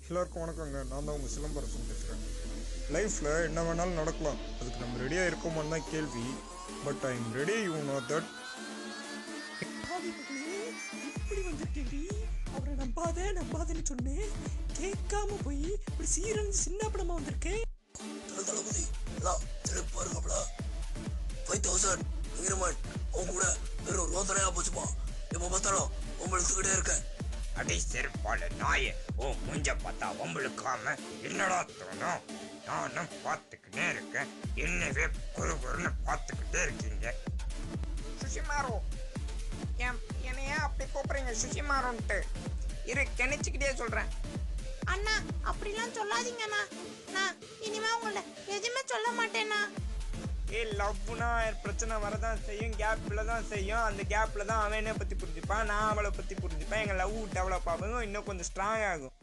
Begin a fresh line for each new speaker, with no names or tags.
எல்லாருக்கும் வணக்கங்க. நான் தான் உங்கள் சிலம்பரசன் பேசுகிறேன். லைஃப்பில் என்ன வேணாலும் நடக்கலாம், அதுக்கு நம்ம ரெடியாக இருக்கோமான்னு தான் கேள்வி. But I am ready, you know that.
இப்படி வந்துட்டேடி, அவரை நம்பாதேன்னு சொன்னேன், கேட்காம போய் இப்படி சீரழிஞ்சு சின்ன படமா வந்திருக்கேன்.
தளபதி திருப்பி பாருங்கப்படா. 5000 அக்ரிமெண்ட் அவங்க கூட வெறும் ரோதனையா போச்சுப்பா. எப்ப பார்த்தாலும் உங்களுக்கு இருக்க.
அடி செருப்பால நாய, ஓ முஞ்ச பார்த்தா வம்பளுக்காம என்னடா தோணும்? நானும் பார்த்துக்கிட்டே இருக்கேன், என்னவே குறுன்னு பார்த்துக்கிட்டே இருக்கீங்க. சுஷிமாரோ, என்னையா அப்படி கூப்பிடுறீங்க சுஷிமாரோன்ட்டு? இரு கணிச்சுக்கிட்டே சொல்றேன்.
அண்ணா அப்படிலாம் சொல்லாதீங்கண்ணா, நான் இனிமே உங்களை எதுவுமே சொல்ல மாட்டேண்ணா.
லவ்னா பிரச்சனை வரதான் செய்யும், கேப்பில் தான் செய்யும். அந்த கேப்பில் தான் அவன் என்னை பற்றி புரிஞ்சுப்பான், நான் அவளை பற்றி புரிஞ்சுப்பேன். எங்கள் லவ் டெவலப் ஆகும், இன்னும் கொஞ்சம் ஸ்ட்ராங் ஆகும்.